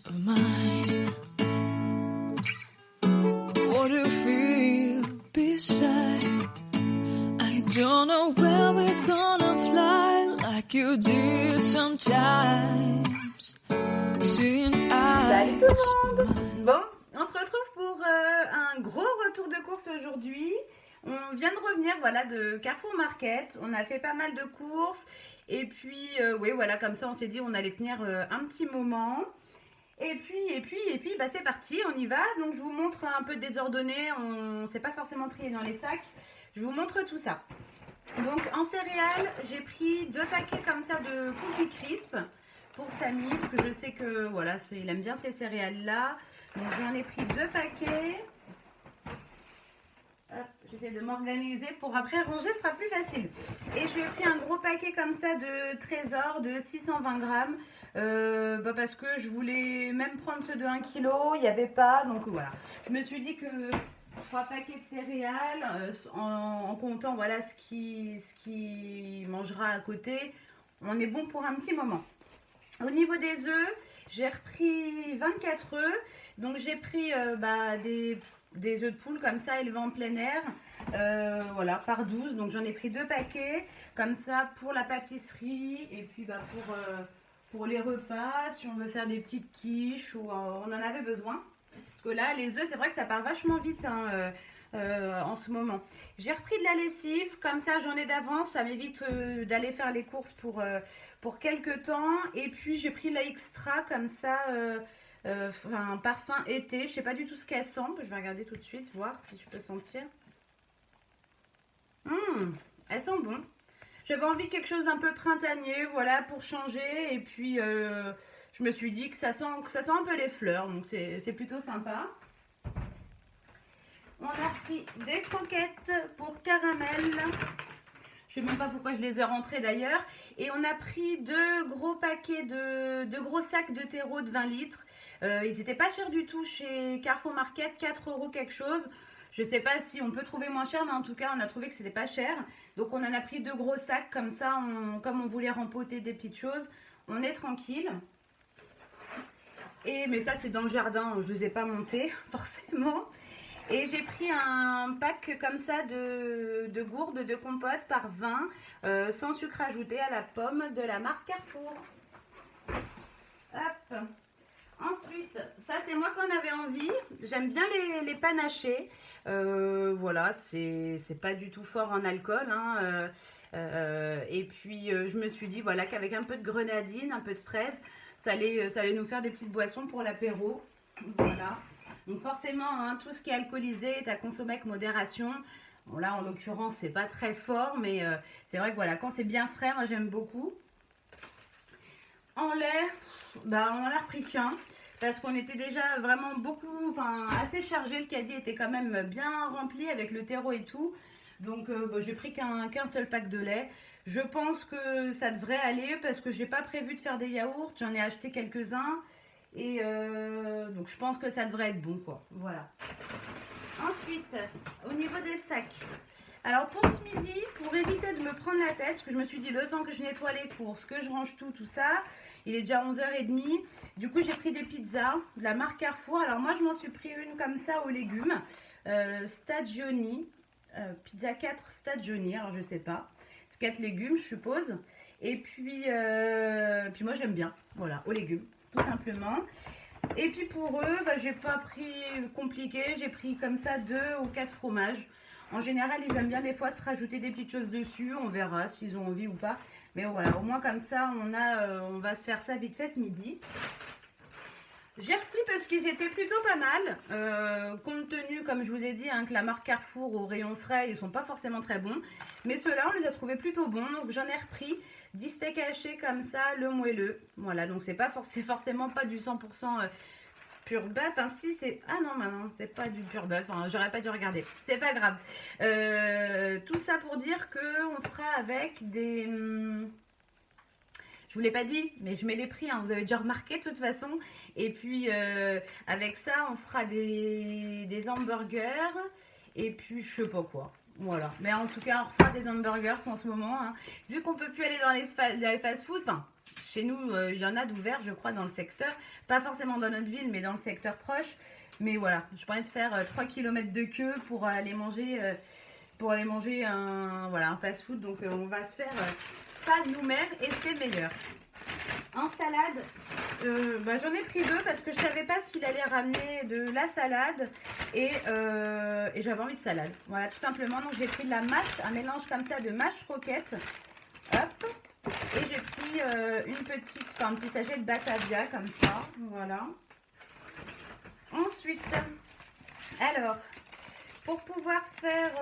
of mine. What do you feel beside? I don't know where we're gonna fly like you did sometimes. Seeing Salut tout le monde! eyes. Bon, on se retrouve pour un gros retour de course aujourd'hui. On vient de revenir voilà, de Carrefour Market. On a fait pas mal de courses. Et puis, oui, voilà, comme ça, on s'est dit on allait tenir un petit moment. Et puis, bah, c'est parti, on y va. Donc, je vous montre un peu désordonné. On ne s'est pas forcément trié dans les sacs. Je vous montre tout ça. Donc, en céréales, j'ai pris 2 paquets comme ça de Cookie Crisp pour Samy, parce que je sais que voilà, il aime bien ces céréales-là. Donc, j'en ai pris 2 paquets. J'essaie de m'organiser pour après ranger, ce sera plus facile. Et je lui ai pris un gros paquet comme ça de Trésor de 620 grammes. Parce que je voulais même prendre ceux de 1 kg, il n'y avait pas. Donc voilà, je me suis dit que 3 paquets de céréales, en comptant voilà, ce qui mangera à côté, on est bon pour un petit moment. Au niveau des œufs, j'ai repris 24 œufs. Donc j'ai pris des œufs de poule comme ça élevés en plein air, voilà, par 12. Donc j'en ai pris 2 paquets comme ça pour la pâtisserie et puis pour les repas, si on veut faire des petites quiches ou on en avait besoin. Parce que là, les œufs, c'est vrai que ça part vachement vite en ce moment. J'ai repris de la lessive, comme ça j'en ai d'avance, ça m'évite d'aller faire les courses pour quelques temps. Et puis j'ai pris la extra comme ça, un parfum été, je sais pas du tout ce qu'elle sent, je vais regarder tout de suite, voir si je peux sentir. Elles sont bonnes. J'avais envie de quelque chose d'un peu printanier, voilà, pour changer. Et puis je me suis dit que ça sent un peu les fleurs, donc c'est plutôt sympa. On a pris des croquettes pour caramel. Je ne sais même pas pourquoi je les ai rentrées d'ailleurs. Et on a pris 2 gros paquets de gros sacs de terreau de 20 litres. Ils n'étaient pas chers du tout chez Carrefour Market, 4 € quelque chose. Je ne sais pas si on peut trouver moins cher, mais en tout cas, on a trouvé que c'était pas cher. Donc, on en a pris 2 gros sacs comme ça, comme on voulait rempoter des petites choses. On est tranquille. Mais ça, c'est dans le jardin, je ne les ai pas montés, forcément. Et j'ai pris un pack comme ça de gourdes de compote par 20, sans sucre ajouté à la pomme de la marque Carrefour. Hop. Ensuite, ça c'est moi qu'on avait envie. J'aime bien les panachés. Voilà, c'est pas du tout fort en alcool. Et puis, je me suis dit voilà, qu'avec un peu de grenadine, un peu de fraise, ça allait nous faire des petites boissons pour l'apéro. Voilà. Donc forcément, tout ce qui est alcoolisé est à consommer avec modération. Bon, là, en l'occurrence, c'est pas très fort, mais c'est vrai que voilà, quand c'est bien frais, moi j'aime beaucoup. En lait, on en a repris qu'un. Parce qu'on était déjà vraiment assez chargé. Le caddie était quand même bien rempli avec le terreau et tout. Donc j'ai pris qu'un seul pack de lait. Je pense que ça devrait aller parce que j'ai pas prévu de faire des yaourts. J'en ai acheté quelques-uns. Et donc je pense que ça devrait être bon quoi. Voilà. Ensuite, au niveau des sacs. Alors pour ce midi, pour éviter de me prendre la tête, parce que je me suis dit le temps que je nettoie les courses, que je range tout ça, il est déjà 11h30. Du coup j'ai pris des pizzas de la marque Carrefour. Alors moi je m'en suis pris une comme ça aux légumes. Stagioni. Pizza 4 Stagioni, alors je sais pas. C'est 4 légumes je suppose. Et puis moi j'aime bien, voilà, aux légumes, tout simplement. Et puis pour eux, j'ai pas pris compliqué, j'ai pris comme ça 2 ou 4 fromages. En général, ils aiment bien des fois se rajouter des petites choses dessus. On verra s'ils ont envie ou pas. Mais voilà, au moins comme ça, on va se faire ça vite fait ce midi. J'ai repris parce qu'ils étaient plutôt pas mal. Compte tenu, comme je vous ai dit, que la marque Carrefour au rayon frais, ils sont pas forcément très bons. Mais ceux-là, on les a trouvés plutôt bons. Donc j'en ai repris 10 steaks hachés comme ça, le moelleux. Voilà, donc c'est forcément pas du 100% pur bœuf, si c'est... Ah non, c'est pas du pur bœuf, j'aurais pas dû regarder, c'est pas grave. Tout ça pour dire qu'on fera avec des... Je vous l'ai pas dit, mais je mets les prix, vous avez déjà remarqué de toute façon. Et puis avec ça, on fera des hamburgers et puis je sais pas quoi. Voilà, mais en tout cas, on refera des hamburgers en ce moment. Vu qu'on peut plus aller dans les fast-food, Chez nous, il y en a d'ouverts, je crois, dans le secteur. Pas forcément dans notre ville, mais dans le secteur proche. Mais voilà, je pourrais de faire 3 km de queue pour aller manger, voilà, un fast-food. Donc, on va se faire ça nous-mêmes et c'est meilleur. En salade, j'en ai pris 2 parce que je ne savais pas s'il allait ramener de la salade et j'avais envie de salade. Voilà, tout simplement. Donc, j'ai pris de la mâche, un mélange comme ça de mâche roquette. Hop. Et j'ai pris un petit sachet de Batavia comme ça. Voilà. Ensuite, alors, pour pouvoir faire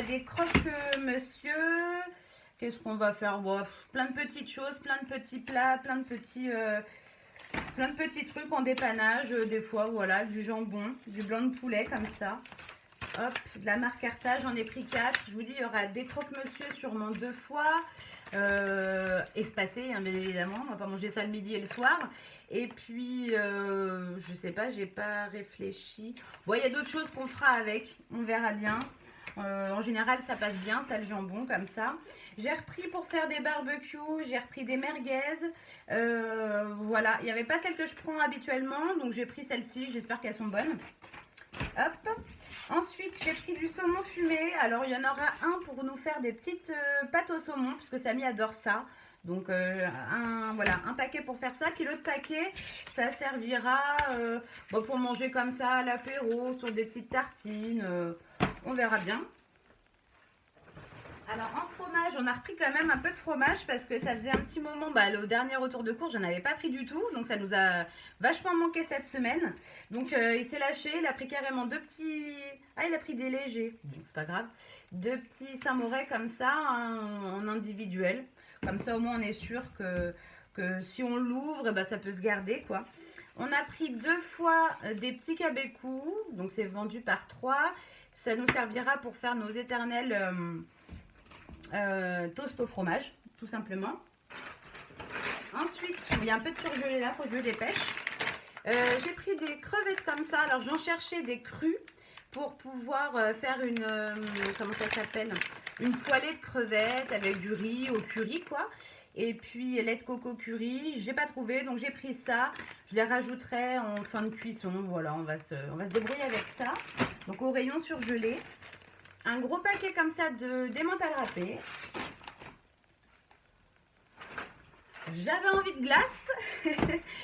des croque-monsieur, qu'est-ce qu'on va faire? Bon, plein de petites choses, plein de petits plats, plein de petits trucs en dépannage. Des fois, voilà, du jambon, du blanc de poulet comme ça. Hop, de la marque Arta, j'en ai pris 4. Je vous dis, il y aura des croque-monsieur sûrement 2 fois. Espacé, hein, bien évidemment. On va pas manger ça le midi et le soir. Et puis, je sais pas, j'ai pas réfléchi. Bon, il y a d'autres choses qu'on fera avec. On verra bien. En général, ça passe bien, ça, le jambon, comme ça. J'ai repris pour faire des barbecues, j'ai repris des merguez. Voilà, il n'y avait pas celles que je prends habituellement, donc j'ai pris celles-ci. J'espère qu'elles sont bonnes. Hop. Ensuite, j'ai pris du saumon fumé. Alors, il y en aura un pour nous faire des petites pâtes au saumon, parce que Samy adore ça. Donc, voilà, un paquet pour faire ça. Puis l'autre paquet, ça servira pour manger comme ça à l'apéro, sur des petites tartines. On verra bien. Alors, en fromage, on a repris quand même un peu de fromage parce que ça faisait un petit moment, le dernier retour de course, je n'en avais pas pris du tout. Donc, ça nous a vachement manqué cette semaine. Donc, il s'est lâché, il a pris carrément 2 petits... Ah, il a pris des légers, bon, c'est pas grave. 2 petits Saint-Moré comme ça, en individuel. Comme ça, au moins, on est sûr que si on l'ouvre, ça peut se garder, quoi. On a pris 2 fois des petits cabécous. Donc, c'est vendu par 3. Ça nous servira pour faire nos éternels... toast au fromage, tout simplement. Ensuite, il y a un peu de surgelé là, faut que je me dépêche. J'ai pris des crevettes comme ça. Alors, j'en cherchais des crues pour pouvoir faire une, comment ça s'appelle? Une poêlée de crevettes avec du riz au curry, quoi. Et puis, lait de coco curry. J'ai pas trouvé, donc j'ai pris ça. Je les rajouterai en fin de cuisson. Voilà, on va se débrouiller avec ça. Donc, au rayon surgelé. Un gros paquet comme ça d'émental râpé. J'avais envie de glace.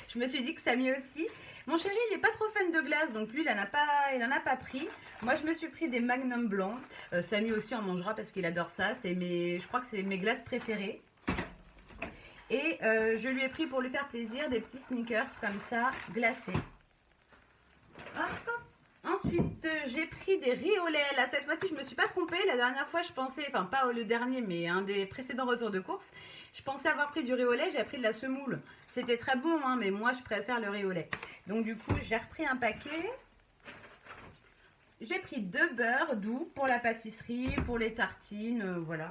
Je me suis dit que Samy aussi. Mon chéri, il n'est pas trop fan de glace, donc lui, il en a pas pris. Moi, je me suis pris des Magnum blancs. Samy aussi en mangera parce qu'il adore ça. Je crois que c'est mes glaces préférées. Et je lui ai pris pour lui faire plaisir des petits sneakers comme ça, glacés. Hop. Ensuite, j'ai pris des riz au lait. Là, cette fois-ci, je ne me suis pas trompée. La dernière fois, je pensais, enfin pas le dernier, mais un des précédents retours de course, je pensais avoir pris du riz au lait. J'ai pris de la semoule. C'était très bon, hein, mais moi, je préfère le riz au lait. Donc, du coup, j'ai repris un paquet. J'ai pris 2 beurres doux pour la pâtisserie, pour les tartines, voilà.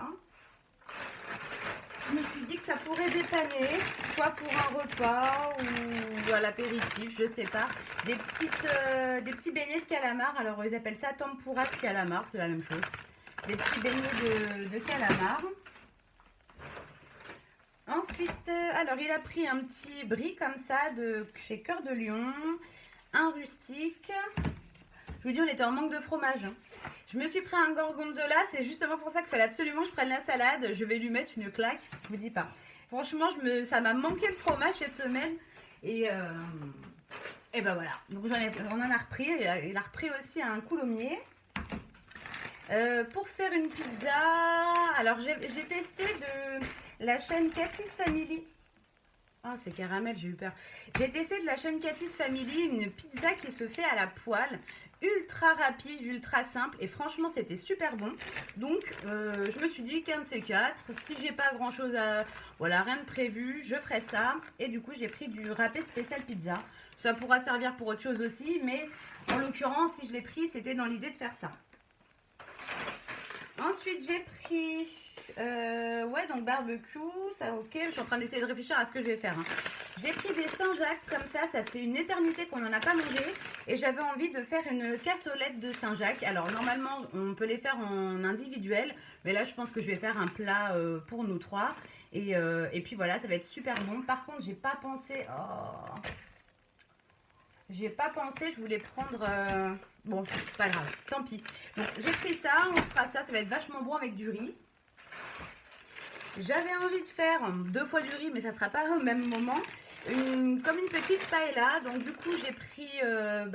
Je me suis dit que ça pourrait dépanner, soit pour un repas ou à l'apéritif, je sais pas. Des petits beignets de calamar, alors ils appellent ça tempura de calamar, c'est la même chose. Des petits beignets de calamar. Ensuite, alors il a pris un petit brie comme ça de chez Cœur de Lion, un rustique. Je vous dis, on était en manque de fromage. Je me suis pris un gorgonzola, c'est justement pour ça qu'il fallait absolument que je prenne la salade. Je vais lui mettre une claque, je vous dis pas. Franchement, ça m'a manqué le fromage cette semaine. Et ben voilà, donc on en a repris. Il a repris aussi un coulommiers. Pour faire une pizza, alors j'ai testé de la chaîne Cathy's Family. Oh, c'est caramel, j'ai eu peur. J'ai testé de la chaîne Cathy's Family, une pizza qui se fait à la poêle. Ultra rapide, ultra simple et franchement c'était super bon. Donc je me suis dit qu'un de ces 4, si j'ai pas grand chose voilà, rien de prévu, je ferai ça. Et du coup j'ai pris du râpé spécial pizza. Ça pourra servir pour autre chose aussi, mais en l'occurrence si je l'ai pris c'était dans l'idée de faire ça. Ensuite j'ai pris donc barbecue, ça ok, je suis en train d'essayer de réfléchir à ce que je vais faire. Hein. J'ai pris des Saint-Jacques comme ça fait une éternité qu'on n'en a pas mangé et j'avais envie de faire une cassolette de Saint-Jacques. Alors normalement on peut les faire en individuel, mais là je pense que je vais faire un plat pour nous 3 Et puis voilà, ça va être super bon. Par contre, j'ai pas pensé... Oh, j'ai pas pensé, je voulais prendre... Bon, c'est pas grave, tant pis. Donc j'ai pris ça, on fera ça, ça va être vachement bon avec du riz. J'avais envie de faire 2 fois du riz, mais ça sera pas au même moment. Comme une petite paella. Donc du coup, j'ai pris un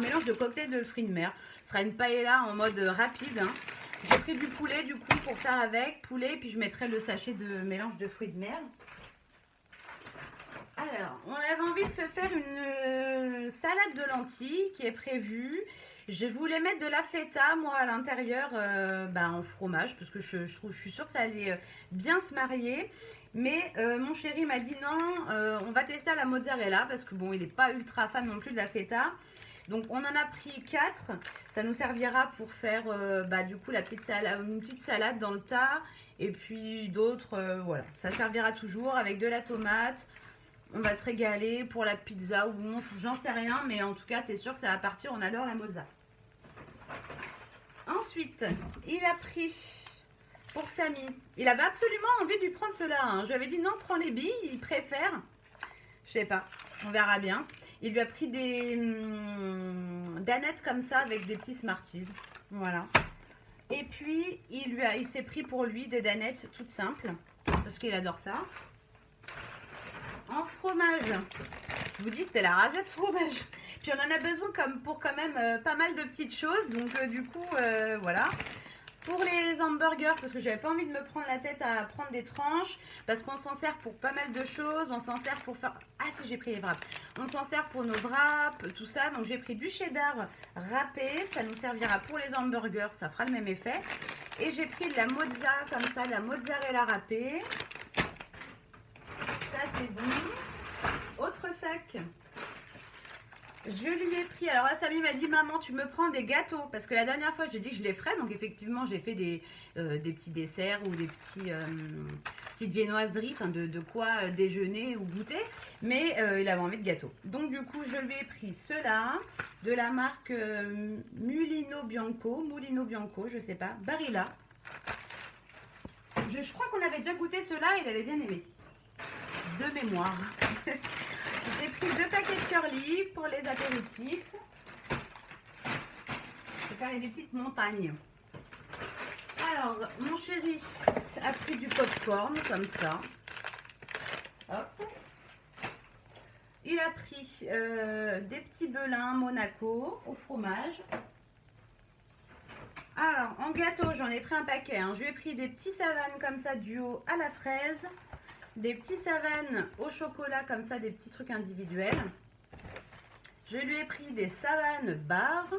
mélange de cocktail de fruits de mer. Ce sera une paella en mode rapide. Hein. J'ai pris du poulet du coup pour faire avec. Poulet, puis je mettrai le sachet de mélange de fruits de mer. Alors, on avait envie de se faire une salade de lentilles qui est prévue. Je voulais mettre de la feta, moi, à l'intérieur, en fromage, parce que je suis sûre que ça allait bien se marier. Mais mon chéri m'a dit non, on va tester à la mozzarella, parce que bon, il n'est pas ultra fan non plus de la feta. Donc, on en a pris 4. Ça nous servira pour faire, du coup, une petite salade dans le tas. Et puis d'autres, voilà. Ça servira toujours avec de la tomate. On va se régaler pour la pizza ou bon, j'en sais rien, mais en tout cas, c'est sûr que ça va partir. On adore la mozza. Ensuite, il a pris pour Samy. Il avait absolument envie de lui prendre cela. Hein. Je lui avais dit non, prends les billes, il préfère. Je sais pas, on verra bien. Il lui a pris des danettes comme ça avec des petits Smarties. Voilà. Et puis, il s'est pris pour lui des danettes toutes simples, parce qu'il adore ça. En fromage, je vous dis, c'était la rasette fromage. Puis on en a besoin pour quand même pas mal de petites choses. Donc du coup, voilà. Pour les hamburgers, parce que j'avais pas envie de me prendre la tête à prendre des tranches, parce qu'on s'en sert pour pas mal de choses. On s'en sert pour faire... Ah si, j'ai pris les wraps. On s'en sert pour nos wraps, tout ça. Donc j'ai pris du cheddar râpé. Ça nous servira pour les hamburgers, ça fera le même effet. Et j'ai pris de la mozza, comme ça, de la mozzarella râpée. Ça c'est bon. Autre sac. Je lui ai pris, alors là Samy m'a dit maman tu me prends des gâteaux parce que la dernière fois j'ai dit que je les ferais, donc effectivement j'ai fait des petits desserts ou des petites viennoiseries, enfin de quoi déjeuner ou goûter, mais il avait envie de gâteaux. Donc du coup je lui ai pris ceux-là de la marque Mulino Bianco, je sais pas, Barilla. Je crois qu'on avait déjà goûté ceux-là et il avait bien aimé. De mémoire. J'ai pris 2 paquets de curly pour les apéritifs. Je vais faire des petites montagnes. Alors, mon chéri a pris du popcorn comme ça. Hop. Il a pris des petits belins Monaco au fromage. Alors, en gâteau, j'en ai pris un paquet. Hein. Je lui ai pris des petits savanes comme ça, duo à la fraise. Des petits savanes au chocolat, comme ça, des petits trucs individuels. Je lui ai pris des savanes barres.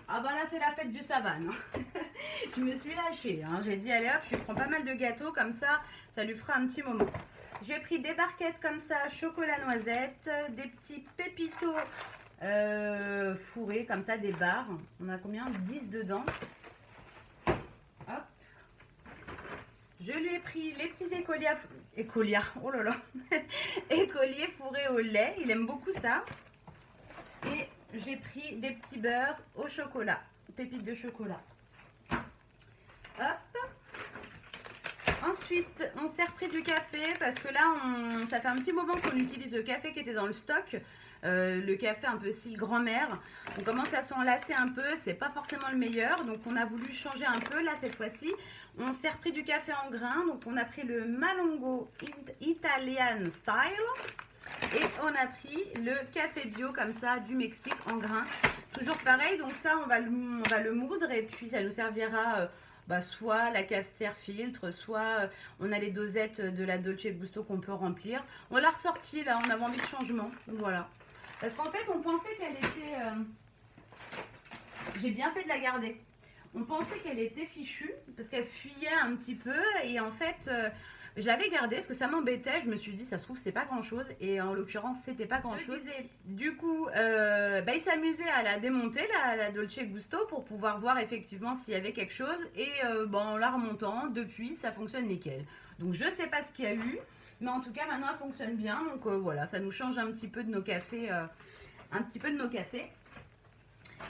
Ah bah là, c'est la fête du savane. Je me suis lâchée. Hein. J'ai dit, allez hop, je lui prends pas mal de gâteaux, comme ça, ça lui fera un petit moment. J'ai pris des barquettes comme ça, chocolat noisette, des petits pépitos fourrés, comme ça, des barres. On a combien? 10 dedans. Hop. Je lui ai pris les petits écoliers fourrés au lait. Il aime beaucoup ça. Et j'ai pris des petits beurres au chocolat, pépites de chocolat. Hop. Ensuite, on s'est repris du café parce que là, ça fait un petit moment qu'on utilise le café qui était dans le stock. Le café un peu style grand-mère. On commence à s'en lasser un peu, c'est pas forcément le meilleur. Donc on a voulu changer un peu là cette fois-ci. On s'est repris du café en grains. Donc on a pris le Malongo Italian Style. Et on a pris le café bio comme ça du Mexique en grains. Toujours pareil, donc ça on va le moudre et puis ça nous servira... soit la cafetière filtre, soit on a les dosettes de la Dolce Gusto qu'on peut remplir. On l'a ressortie là, on avait envie de changement. Voilà. Parce qu'en fait, on pensait qu'elle était... J'ai bien fait de la garder. On pensait qu'elle était fichue parce qu'elle fuyait un petit peu. Et en fait, je l'avais gardée parce que ça m'embêtait. Je me suis dit, ça se trouve, c'est pas grand-chose. Et en l'occurrence, c'était pas grand-chose. Du coup, il s'amusait à la démonter, la Dolce Gusto, pour pouvoir voir effectivement s'il y avait quelque chose. Et en la remontant, depuis, ça fonctionne nickel. Donc, je sais pas ce qu'il y a eu. Mais en tout cas, maintenant, elle fonctionne bien. Donc, voilà, ça nous change un petit peu de nos cafés.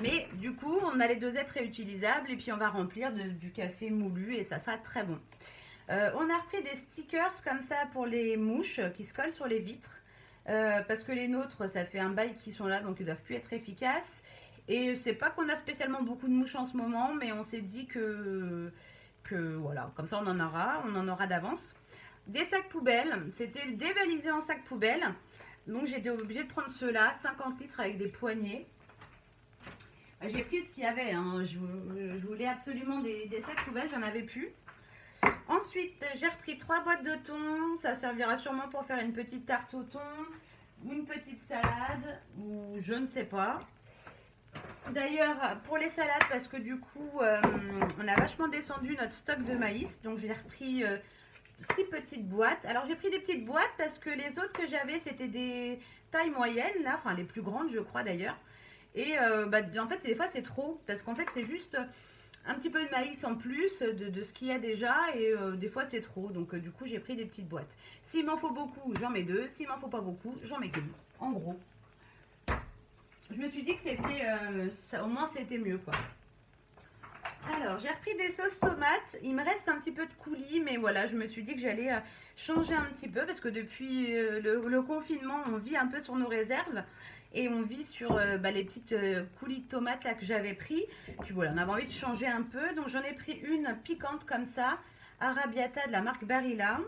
Mais du coup, on a les dosettes réutilisables et puis on va remplir du café moulu et ça sera très bon. On a repris des stickers comme ça pour les mouches qui se collent sur les vitres. Parce que les nôtres, ça fait un bail qu'ils sont là, donc ils ne doivent plus être efficaces. Et c'est pas qu'on a spécialement beaucoup de mouches en ce moment, mais on s'est dit que voilà, comme ça on en aura d'avance. Des sacs poubelles, c'était dévalisé en sac poubelle. Donc j'étais obligée de prendre ceux-là, 50 litres avec des poignées. J'ai pris ce qu'il y avait, hein. Je voulais absolument des sacs poubelles, j'en avais plus. Ensuite, j'ai repris 3 boîtes de thon. Ça servira sûrement pour faire une petite tarte au thon ou une petite salade ou je ne sais pas. D'ailleurs, pour les salades, parce que du coup, on a vachement descendu notre stock de maïs. Donc, j'ai repris 6 petites boîtes. Alors, j'ai pris des petites boîtes parce que les autres que j'avais, c'était des tailles moyennes, là. Enfin, les plus grandes, je crois d'ailleurs. Et en fait, des fois, c'est trop. Parce qu'en fait, c'est juste un petit peu de maïs en plus de ce qu'il y a déjà. Et des fois, c'est trop. Donc, du coup, j'ai pris des petites boîtes. S'il m'en faut beaucoup, j'en mets 2. S'il m'en faut pas beaucoup, j'en mets qu'une. En gros. Je me suis dit que c'était, au moins, c'était mieux, quoi. Alors, j'ai repris des sauces tomates. Il me reste un petit peu de coulis, mais voilà, je me suis dit que j'allais changer un petit peu parce que depuis le confinement, on vit un peu sur nos réserves et on vit sur les petites coulis de tomates là que j'avais pris. Puis voilà, on avait envie de changer un peu, donc j'en ai pris une piquante comme ça, Arabiata de la marque Barilla.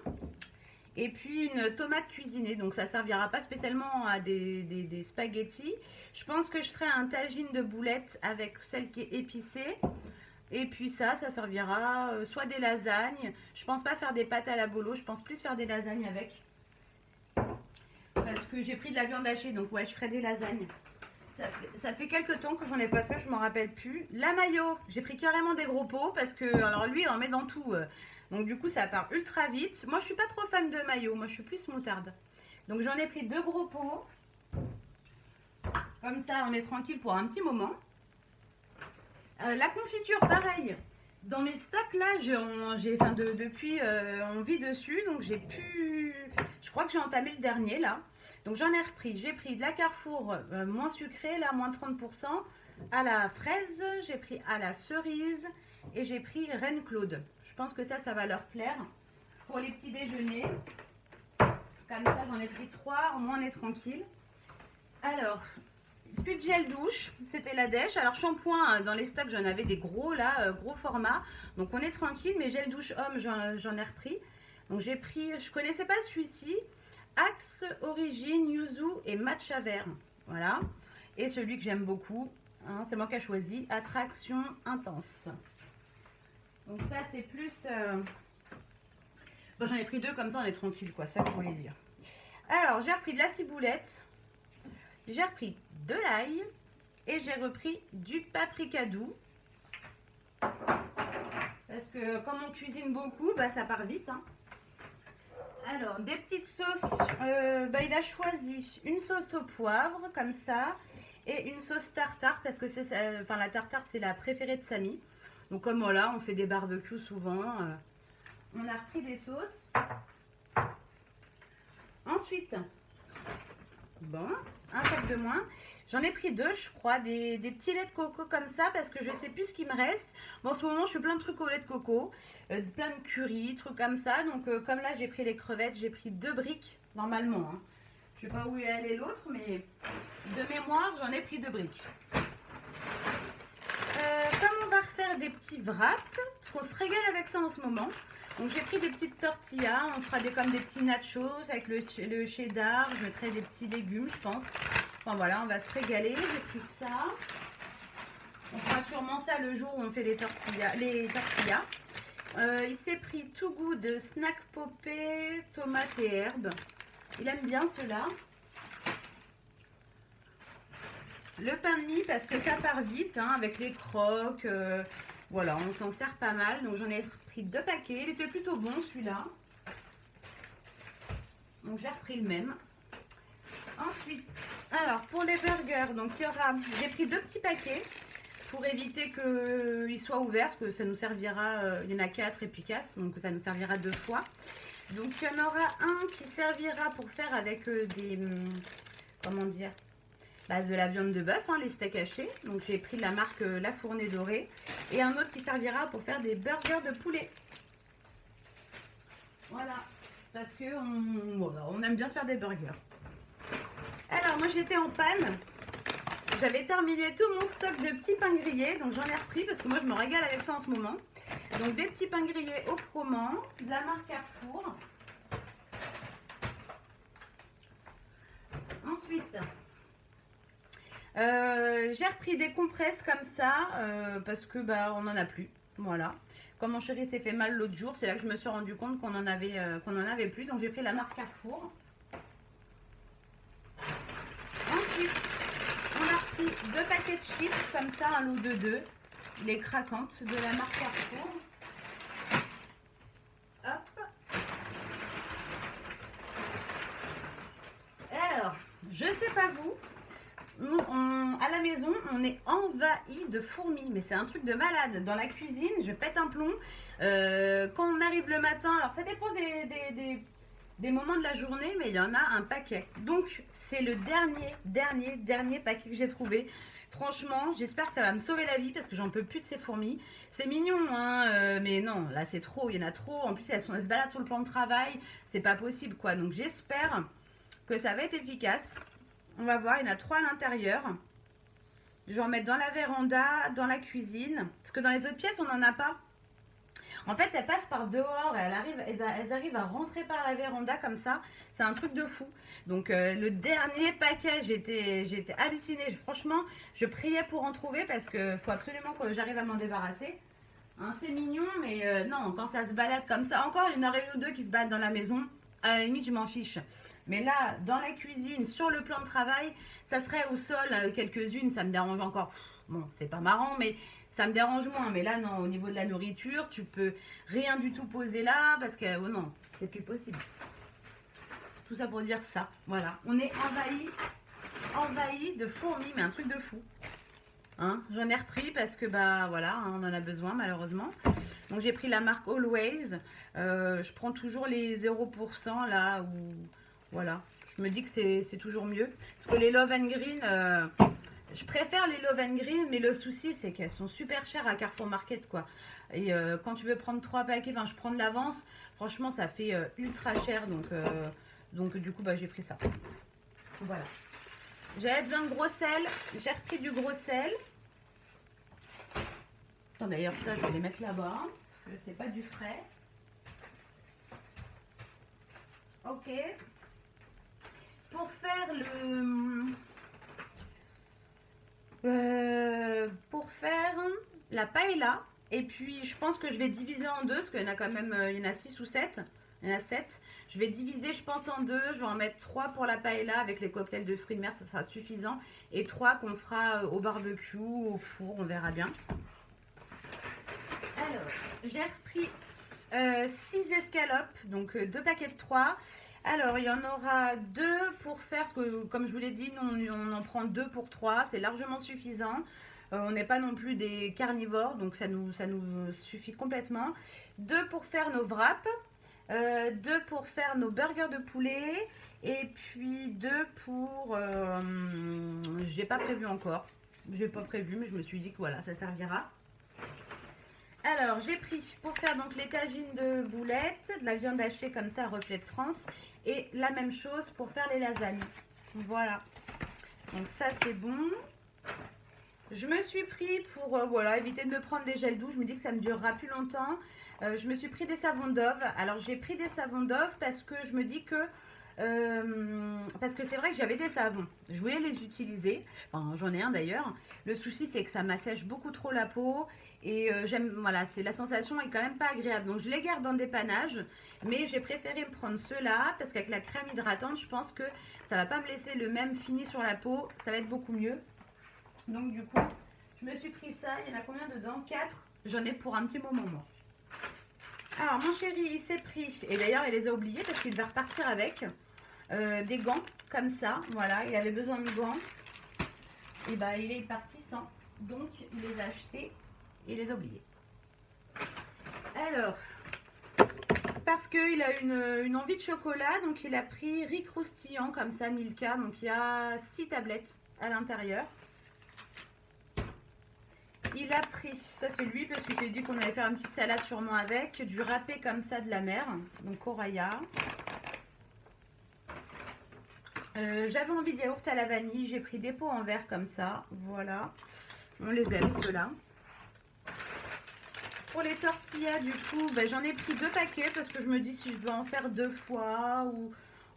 Et puis une tomate cuisinée, donc ça servira pas spécialement à des spaghettis. Je pense que je ferai un tagine de boulettes avec celle qui est épicée. Et puis ça servira soit des lasagnes. Je pense pas faire des pâtes à la bolo, je pense plus faire des lasagnes avec. Parce que j'ai pris de la viande hachée, donc ouais, je ferai des lasagnes. Ça fait quelques temps que j'en ai pas fait, je m'en rappelle plus. La mayo, j'ai pris carrément des gros pots parce que, alors lui, il en met dans tout. Donc du coup, ça part ultra vite. Moi, je suis pas trop fan de mayo, moi, je suis plus moutarde. Donc j'en ai pris 2 gros pots. Comme ça, on est tranquille pour un petit moment. La confiture, pareil. Dans mes stocks là, depuis, on vit dessus, donc j'ai pu. Je crois que j'ai entamé le dernier là. Donc j'en ai repris. J'ai pris de la Carrefour moins sucrée, là, moins 30%. À la fraise, j'ai pris à la cerise et j'ai pris Reine Claude. Je pense que ça va leur plaire pour les petits déjeuners. Comme ça, j'en ai pris 3, au moins on est tranquille. Alors, plus de gel douche, c'était la dèche. Alors shampoing, dans les stocks, j'en avais des gros là, gros format. Donc on est tranquille, mais gel douche homme, j'en ai repris. Donc j'ai pris, je connaissais pas celui-ci. Axe, Origine, Yuzu et Matcha Vert. Voilà. Et celui que j'aime beaucoup, hein, c'est moi qui ai choisi, Attraction Intense. Donc ça c'est plus... Bon, j'en ai pris 2 comme ça on est tranquille quoi, ça je voulais dire. Alors j'ai repris de la ciboulette, j'ai repris de l'ail et j'ai repris du paprika doux. Parce que comme on cuisine beaucoup, ça part vite. Hein. Alors, des petites sauces, il a choisi une sauce au poivre, comme ça, et une sauce tartare, parce que la tartare, c'est la préférée de Samy. Donc, comme voilà, on fait des barbecues souvent, on a repris des sauces. Ensuite, bon, un sac de moins. J'en ai pris 2, je crois, des petits laits de coco comme ça, parce que je sais plus ce qui me reste. Bon, en ce moment, je fais plein de trucs au lait de coco, plein de curry, trucs comme ça. Donc, comme là, j'ai pris les crevettes, j'ai pris 2 briques, normalement. Hein. Je sais pas où elle est l'autre, mais de mémoire, j'en ai pris 2 briques. Comme on va refaire des petits wraps, parce qu'on se régale avec ça en ce moment. Donc, j'ai pris des petites tortillas, on fera comme des petits nachos avec le cheddar. Je mettrai des petits légumes, je pense. Enfin voilà, on va se régaler. J'ai pris ça. On fera sûrement ça le jour où on fait les tortillas. Il s'est pris Too Good snack popé, tomates et herbes. Il aime bien ceux-là. Le pain de mie parce que ça part vite hein, avec les croques. Voilà, on s'en sert pas mal. Donc j'en ai pris 2 paquets. Il était plutôt bon celui-là. Donc j'ai repris le même. Ensuite, alors pour les burgers, donc j'ai pris 2 petits paquets pour éviter qu'ils soient ouverts, parce que ça nous servira, il y en a 4 et puis 4, donc ça nous servira 2 fois. Donc il y en aura un qui servira pour faire avec comment dire, de la viande de bœuf, hein, les steaks hachés. Donc j'ai pris de la marque La Fournée Dorée. Et un autre qui servira pour faire des burgers de poulet. Voilà, parce que on aime bien se faire des burgers. Alors moi j'étais en panne. J'avais terminé tout mon stock de petits pains grillés, donc j'en ai repris parce que moi je me régale avec ça en ce moment. Donc des petits pains grillés au froment, de la marque Carrefour. Ensuite, j'ai repris des compresses comme ça parce que on n'en a plus. Voilà. Comme mon chéri s'est fait mal l'autre jour, c'est là que je me suis rendu compte qu'on en avait plus. Donc j'ai pris la marque Carrefour. Ensuite, on a repris 2 paquets de chips comme ça, un lot de 2. Les craquantes de la marque Carrefour. Hop. Alors, je sais pas vous, nous, à la maison, on est envahi de fourmis, mais c'est un truc de malade. Dans la cuisine, je pète un plomb. Quand on arrive le matin, alors ça dépend des moments de la journée, mais il y en a un paquet. Donc, c'est le dernier paquet que j'ai trouvé. Franchement, j'espère que ça va me sauver la vie parce que j'en peux plus de ces fourmis. C'est mignon, hein, mais non, là c'est trop, il y en a trop. En plus, elles se baladent sur le plan de travail, c'est pas possible quoi. Donc, j'espère que ça va être efficace. On va voir, il y en a 3 à l'intérieur. Je vais en mettre dans la véranda, dans la cuisine. Parce que dans les autres pièces, on n'en a pas. En fait, elles passent par dehors et elles arrivent à rentrer par la véranda comme ça. C'est un truc de fou. Donc, le dernier paquet, j'étais hallucinée. Franchement, je priais pour en trouver parce qu'il faut absolument que j'arrive à m'en débarrasser. Hein, c'est mignon, mais non, quand ça se balade comme ça, encore il y en aurait une ou deux qui se baladent dans la maison. À la limite, je m'en fiche. Mais là, dans la cuisine, sur le plan de travail, ça serait au sol, quelques-unes, ça me dérange encore. Bon, c'est pas marrant, mais ça me dérange moins. Mais là, non, au niveau de la nourriture, tu peux rien du tout poser là, parce que, oh non, c'est plus possible. Tout ça pour dire ça, voilà. On est envahi de fourmis, mais un truc de fou. Hein, j'en ai repris parce que, voilà, hein, on en a besoin, malheureusement. Donc, j'ai pris la marque Always. Je prends toujours les 0% là, où... Voilà, je me dis que c'est toujours mieux. Parce que les Love and Green, je préfère les Love and Green, mais le souci, c'est qu'elles sont super chères à Carrefour Market, quoi. Et quand tu veux prendre 3 paquets, enfin, je prends de l'avance, franchement, ça fait ultra cher. Donc du coup, j'ai pris ça. Voilà. J'avais besoin de gros sel, j'ai repris du gros sel. Attends, d'ailleurs, ça, je vais les mettre là-bas, parce que c'est pas du frais. Ok. Pour faire la paella, et puis je pense que je vais diviser en 2 parce qu'il y en a quand même, il y en a 6 ou 7, il y en a 7. Je vais diviser, je pense, en 2. Je vais en mettre 3 pour la paella avec les cocktails de fruits de mer, ça sera suffisant, et 3 qu'on fera au barbecue, au four, on verra bien. Alors, j'ai repris 6 escalopes, donc 2 paquets de 3. Alors, il y en aura 2 pour faire, parce que comme je vous l'ai dit, on en prend 2 pour 3, c'est largement suffisant. On n'est pas non plus des carnivores, donc ça nous suffit complètement. 2 pour faire nos wraps, 2 pour faire nos burgers de poulet, et puis 2 pour... j'ai pas prévu encore, j'ai pas prévu, mais je me suis dit que voilà, ça servira. Alors, j'ai pris pour faire donc les tagines de boulettes, de la viande hachée comme ça, reflet de France. Et la même chose pour faire les lasagnes. Voilà. Donc ça, c'est bon. Je me suis pris pour voilà, éviter de me prendre des gels doux. Je me dis que ça me durera plus longtemps. Je me suis pris des savons Dove. Alors, j'ai pris des savons Dove parce que je me dis que... parce que c'est vrai que j'avais des savons, je voulais les utiliser, enfin, j'en ai un d'ailleurs. Le souci c'est que ça m'assèche beaucoup trop la peau et voilà, la sensation est quand même pas agréable, donc je les garde dans le dépannage, mais j'ai préféré me prendre ceux-là parce qu'avec la crème hydratante je pense que ça va pas me laisser le même fini sur la peau, ça va être beaucoup mieux. Donc du coup je me suis pris ça. Il y en a combien dedans? 4. J'en ai pour un petit moment moi. Alors mon chéri il s'est pris, et d'ailleurs il les a oubliés parce qu'il devait repartir avec des gants comme ça, voilà, il avait besoin de gants, et il est parti sans, donc il les a achetés et il les a oubliés. Alors, parce qu'il a une envie de chocolat, donc il a pris riz croustillant comme ça, Milka, donc il y a 6 tablettes, à l'intérieur. Il a pris, ça c'est lui parce que j'ai dit qu'on allait faire une petite salade sûrement avec, du râpé comme ça de la mer, donc Coraya. J'avais envie de yaourt à la vanille, j'ai pris des pots en verre comme ça, voilà. On les aime ceux-là. Pour les tortillas du coup, ben, j'en ai pris 2 paquets parce que je me dis si je veux en faire 2 fois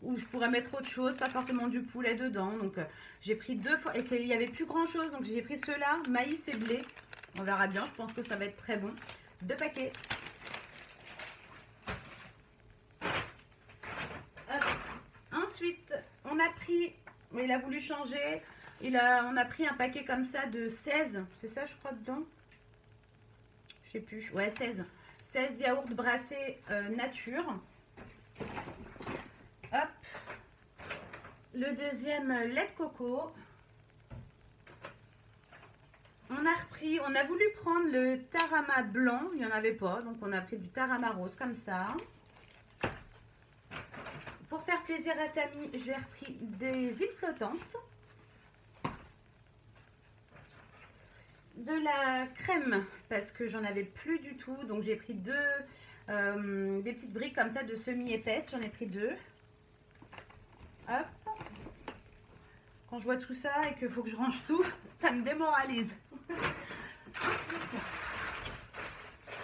ou je pourrais mettre autre chose, pas forcément du poulet dedans. Donc j'ai pris 2 fois et il n'y avait plus grand chose, donc j'ai pris ceux-là, maïs et blé. On verra bien, je pense que ça va être très bon. 2 paquets. Hop. Ensuite, on a pris, il a voulu changer, on a pris un paquet comme ça de 16, c'est ça je crois dedans? Je sais plus, ouais 16. 16 yaourts brassés nature. Hop. Le deuxième lait de coco. On a voulu prendre le tarama blanc, il n'y en avait pas, donc on a pris du tarama rose comme ça. Pour faire plaisir à Samy, j'ai repris des îles flottantes. De la crème, parce que j'en avais plus du tout, donc j'ai pris des petites briques comme ça de semi-épaisse, j'en ai pris 2. Hop. Quand je vois tout ça et qu'il faut que je range tout, ça me démoralise.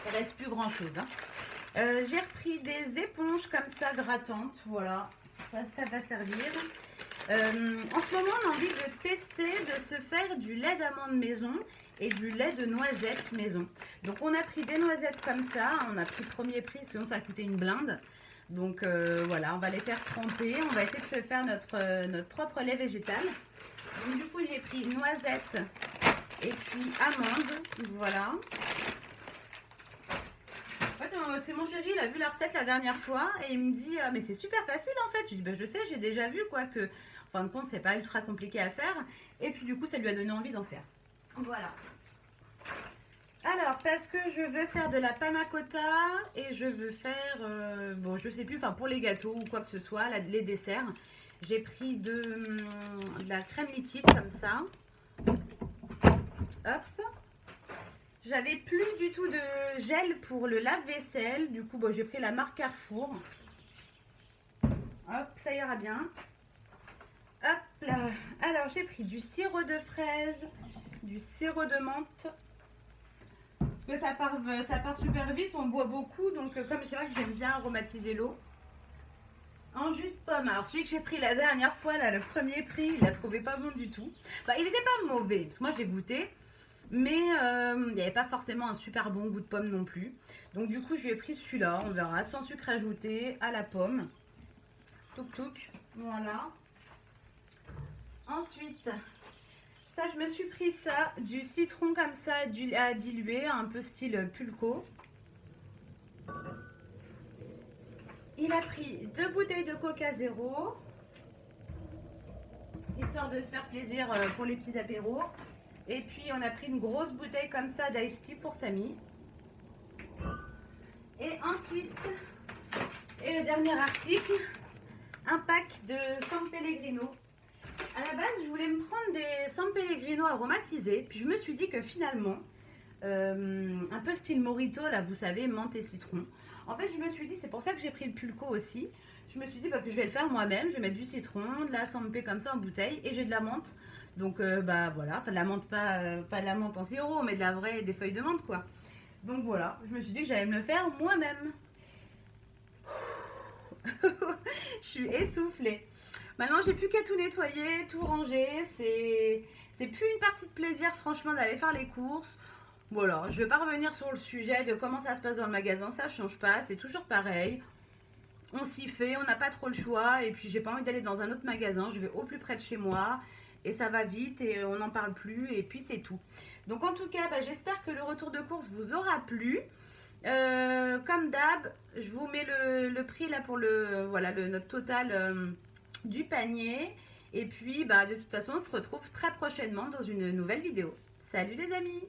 Il reste plus grand chose. Hein. J'ai repris des éponges comme ça grattantes. Voilà, ça va servir. En ce moment, on a envie de tester, de se faire du lait d'amande maison et du lait de noisette maison. Donc, on a pris des noisettes comme ça. On a pris le premier prix, sinon ça a coûté une blinde. Donc, voilà, on va les faire tremper. On va essayer de se faire notre propre lait végétal. Donc, du coup, j'ai pris noisette et puis amande. Voilà. En fait, c'est mon chéri, il a vu la recette la dernière fois et il me dit mais c'est super facile en fait. Je dis je sais, j'ai déjà vu quoi que en fin de compte c'est pas ultra compliqué à faire et puis du coup ça lui a donné envie d'en faire. Voilà. Alors parce que je veux faire de la panna cotta et je veux faire bon je sais plus, enfin pour les gâteaux ou quoi que ce soit, les desserts, j'ai pris de la crème liquide comme ça. Hop. J'avais plus du tout de gel pour le lave-vaisselle. Du coup, bon, j'ai pris la marque Carrefour. Hop, ça ira bien. Hop là. Alors, j'ai pris du sirop de fraise, du sirop de menthe. Parce que ça part super vite, on boit beaucoup. Donc, comme c'est vrai que j'aime bien aromatiser l'eau. En jus de pomme. Alors, celui que j'ai pris la dernière fois, là, le premier prix, il l'a trouvé pas bon du tout. Bah, il n'était pas mauvais. Parce que moi, je l'ai goûté. Mais il n'y avait pas forcément un super bon goût de pomme non plus. Donc du coup, je lui ai pris celui-là, on verra, sans sucre ajouté, à la pomme. Touk touk, voilà. Ensuite, ça, je me suis pris ça, du citron comme ça, à diluer, un peu style pulco. Il a pris 2 bouteilles de Coca Zéro, histoire de se faire plaisir pour les petits apéros. Et puis on a pris une grosse bouteille comme ça d'Ice Tea pour Samy. Et ensuite, et le dernier article, un pack de San Pellegrino. À la base, je voulais me prendre des San Pellegrino aromatisés. Puis je me suis dit que finalement, un peu style Morito, là vous savez, menthe et citron. En fait, je me suis dit, c'est pour ça que j'ai pris le pulco aussi. Je me suis dit que je vais le faire moi-même. Je vais mettre du citron, de la San comme ça en bouteille et j'ai de la menthe. Donc bah voilà, enfin de la menthe, pas de la menthe en sirop, mais de la vraie, des feuilles de menthe quoi. Donc voilà, je me suis dit que j'allais me le faire moi-même. Je suis essoufflée. Maintenant j'ai plus qu'à tout nettoyer, tout ranger. C'est plus une partie de plaisir franchement d'aller faire les courses. Voilà, je vais pas revenir sur le sujet de comment ça se passe dans le magasin, ça change pas, c'est toujours pareil. On s'y fait, on n'a pas trop le choix et puis j'ai pas envie d'aller dans un autre magasin, je vais au plus près de chez moi. Et ça va vite et on n'en parle plus et puis c'est tout. Donc en tout cas, bah, j'espère que le retour de course vous aura plu. Comme d'hab, je vous mets le prix là pour notre total du panier. Et puis bah, de toute façon, on se retrouve très prochainement dans une nouvelle vidéo. Salut les amis!